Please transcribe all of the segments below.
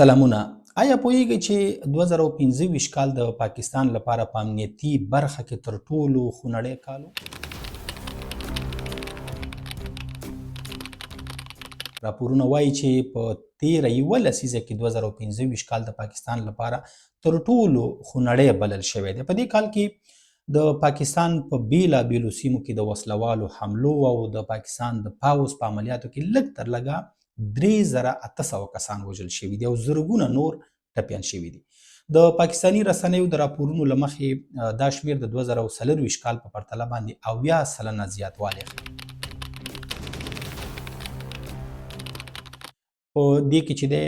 سلامونه. آیا پوهیږئ چې 2025 کال د پاکستان لپاره په امنیتي برخه کې تر ټولو خونړی کال و؟ راپورونه وایي چې په تیره یوه لسیزه کې 2025 کال د پاکستان لپاره تر ټولو خونړی بلل شوی دی. په دې کال کې د پاکستان په بیلابیلو سیمو کې د وسلوالو حملو او د پاکستان د پاوځ په عملیاتو کې لږ تر لږه 3800 کسان وژل شوي دي او زرګونه نور ټپیان شوي دي. د پاکستاني رسنیو د راپورونو له مخې دا شمیر د 2024 کال په پرتله باندې 80% زیاتوالی ښیي. په دې کې چې دی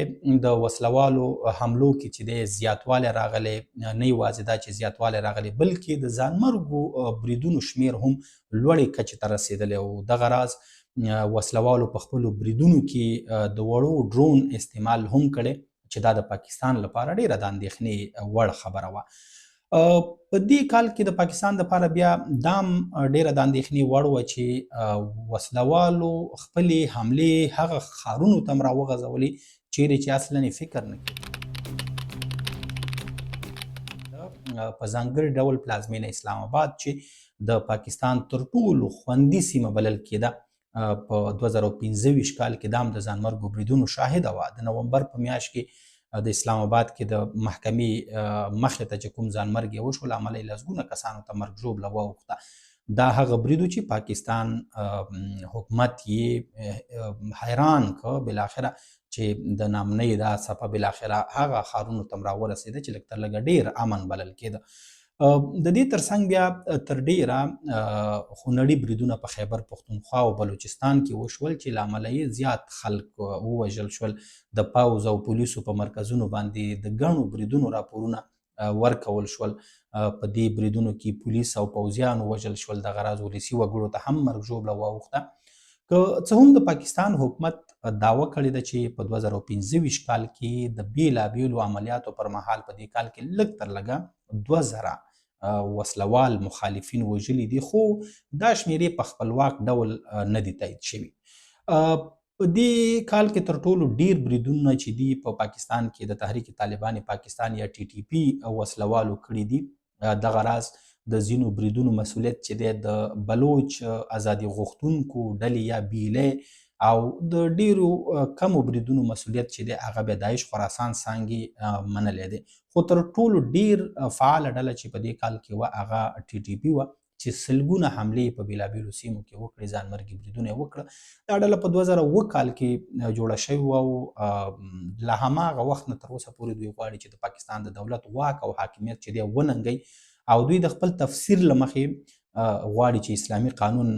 د وسلوالو حملو کې چې دی زیاتوالی راغلی، نه یوازې دا چې زیاتوالی راغلی بلکې د ځانمرګو بریدونو شمیر هم لوړې کچې ته رسېدلی او دغه راز وسلوالو په خپلو بریدونو کې د وړو ډرون استعمال هم کړی چې دا د پاکستان لپاره ډیره د اندېښنې وړ خبره وه. په دې کال کې د پاکستان لپاره بیا دام ډیره د اندېښنې وړ وه چې وسلوالو خپلې حملې هغه ښارونو ته هم راوغځولې چیرې چې اصلا یې فکر نه کوي. په ځانګړي ډول پلازمینه اسلام آباد چې د پاکستان تر ټولو خوندي سیمه بلل کېده، په 2025 کال کې دا هم د ځانمرګو بریدونو شاهده وه. د نومبر په میاشت کې د اسلام آباد کې د محکمې مخې ته چې کوم ځانمرګ یې وشو، له امله یې لسګونه کسانو ته مرګ ژوبله واوښته. دا هغه برید و چې پاکستان حکومت یې حیران که بالاخره چې د نامنۍ دا څپه بالاخره هغه ښارونو ته هم راورسېده چې لږ تر لږه ډېر امن بلل کېده. د دې ترڅنګ بیا تر ډیره خونړي بریدونه په خیبر پښتونخوا او بلوچستان کې وشول چې له امله یې زیات خلک ووژل شول. د پوځ او پولیسو په مرکزونو باندې د ګڼو بریدونو راپورونه ورکول شول. په دې بریدونو کې پولیس او پوځیان ووژل شول. دغه راز ولسي وګړو ته هم مرګ ژوبله واوښته. که څه هم د پاکستان حکومت دعوه کړې ده چې په 2025 کال کې د بیلابیلو عملیاتو پر مهال په دې کال کې لږ تر لږه 2000 وسلوال مخالفین وژلي دي، خو دا شمیرې په خپلواک ډول نه دي تایید شوي. په دې کال کې تر ټولو ډیر بریدونه چې دي په پاکستان کې د تحریک طالبان پاکستان یا TTP وسلوالو کړي دي. دغه راز د ځینو بریدونو مسؤلیت چې دی د بلوچ ازادي غوښتونکو ډلې یا بیلې او د ډیرو کمو بریدونو مسؤلیت چې دی هغه بیا داعش خراسان څانګې منلی دی. خو تر ټولو ډیر فعاله ډله چې په دې کال کې وه هغه TTP وه چې سلګونه حملې په بیلابیلو سیمو کې وکړې، ځانمرګي بریدونه یې وکړه. دا ډله په 2007 کال کې جوړه شوې وه او له هماغه وخت نه تر اوسه پورې دوی غواړي چې د پاکستان د دولت واک او حاکمیت چې دی وننګوي او دوی د خپل تفسیر له مخې غواړي چې اسلامي قانون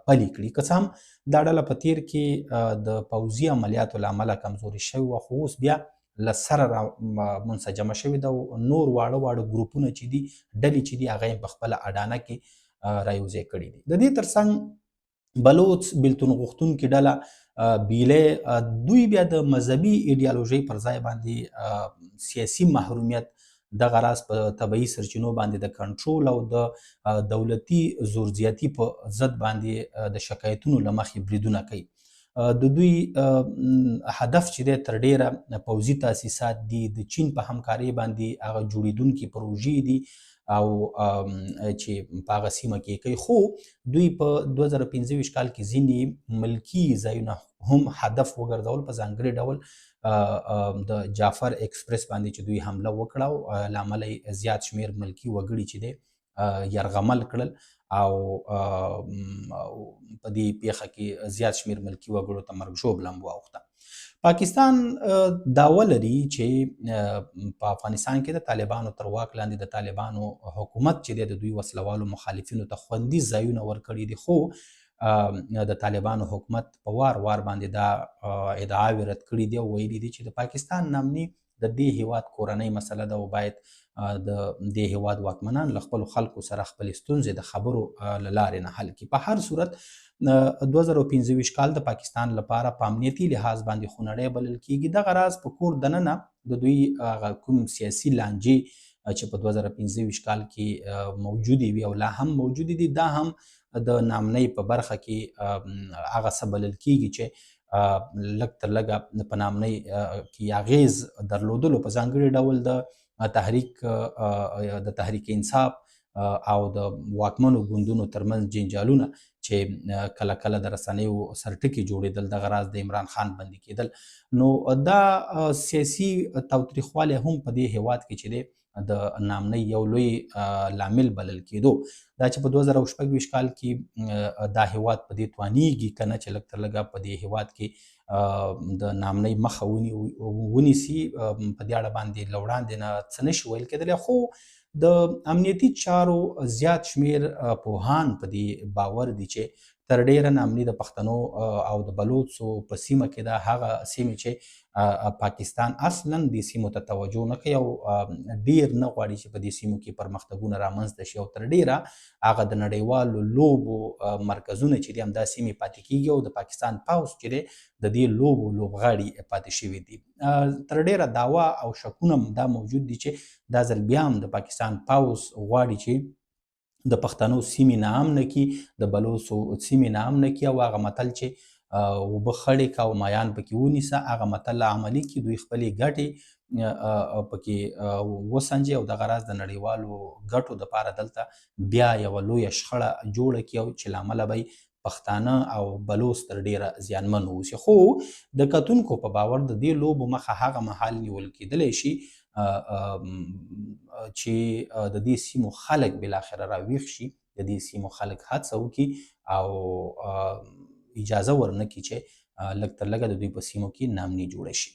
پلی کړي. که څه هم دا ډله په تیر کې د پوځي عملیاتو له امله کمزورې شوې وه، خو اوس بیا له سره منسجمه شوې ده او نور واړه واړه ګروپونه چې دي، ډلې چې دي، هغه یې په خپله اډانه کې رایوځای کړي دي. د دې ترڅنګ بلوچ بیلتون غوښتونکې ډله بیلې دوی بیا د مذهبي ایډیالوژۍ پر ځای باندې سیاسي محرومیت، دغه راز په طبعي سرچینو باندې د کنټرول او د دولتي زورزیاتي په ضد باندې د شکایتونو له مخې بریدونه کوي. د دوی هدف چې دی تر ډیره پوځي تاسیسات دي، د چین په همکارۍ باندې هغه جوړېدونکي پروژې دي او چې په هغه سیمه کې کوي. خو دوی په 2025 کال کې ځینې ملکي ځایونه هم هدف وګرځول. په ځانګړي ډول د جعفر ایکسپریس باندې چې دوی حمله وکړه او له امله یې زیات شمیر ملکي وګړي چې دی یرغمل کړل او په دې پیښه کې زیات شمیر ملکي وګړو ته مرګ ژوبله هم واوښته. پاکستان دعوه لري چې په افغانستان کې د طالبانو تر واک لاندې د طالبانو حکومت چې دی د دوی وسلوالو مخالفینو ته خوندي ځایونه ورکړي دي، خو د طالبانو حکومت په وار وار باندې دا ادعاوې رد کړي دي او ویلي دي چې د پاکستان نامني د دې هیواد کورنۍ مسله ده او باید د دې هیواد واکمنان له خپلو خلکو سره خپلې ستونزې د خبرو له لارې نه حل کړي. په هر صورت 2025 کال د پاکستان لپاره په امنیتي لحاظ باندې خونړی بلل کېږي. دغه راز په کور دننه د دوی کوم سیاسي لانجې چې په 2025 کال کې موجودې وي او لا هم موجودې دي، دا هم د نامنۍ په برخه کې هغه څه بلل کېږي چې لږ تر لږه په نامنۍ کې اغیز درلودلو په ځانګړي ډول د تحریک انصاف او د واکمنو ګوندونو ترمنځ جنجالونه چې کله کله د رسنیو سرټکي جوړېدل، دغه راز د عمران خان بندي کېدل. نو دا سیاسي تاوتریخوالی هم په دې هیواد کې چې دی د نامنۍ یو لوی لامل بلل کېدو. دا چې په 2026 کال کې دا هیواد په دې توانیږي که نه چې لږ تر لږه په دې هیواد کې د نامنۍ مخه ونیسي، په دې اړه باندې له وړاندې نه څه نشي ویل کېدلی، خو د امنیتي چارو زیات شمیر پوهان په دې باور دي چې تر ډیره نامني د پښتنو او د بلوڅو په سیمه کې دا هغه سیمې چې پاکستان اصلا دې سیمو ته توجه نه کوي او ډیر نه غواړي چې په دې سیمو کې پرمختګونه رامنځته شي، او تر ډیره هغه د نړیوالو لوبو مرکزونه چې دي همدا سیمې پاتې کیږي او د پاکستان پوځ چې دی د دې لوبو لوبغاړي پاتې شوي دي. تر ډیره دعوا او شکونه دا موجود دي چې دا ځل بیا هم د پاکستان پوځ غواړي چې د پښتنو سیمې نه امنه کړي، د بلوڅو سیمې نه امنه کړي، او هغه متل چې اوبه خړې که او مایان پکې ونیسه، هغه متل عملي کړي، دوی خپلې ګټې پکې وسنجي او دغه راز د نړیوالو ګټو دپاره دلته بیا یوه لویه شخړه جوړه کړي او چې له امله به پښتانه او بلوڅ تر ډیره زیانمن واوسي. خو د کتونکو په باور د دې لوبو مخه هغه مهال نیول کېدلی شي چې د دې سیمو خلک بالاخره راویښ شي، د دې سیمو خلک هڅه وکړي او اجازه ورنکړي چې لږ تر لږه د دوی په سیمو کې نامني جوړه شي.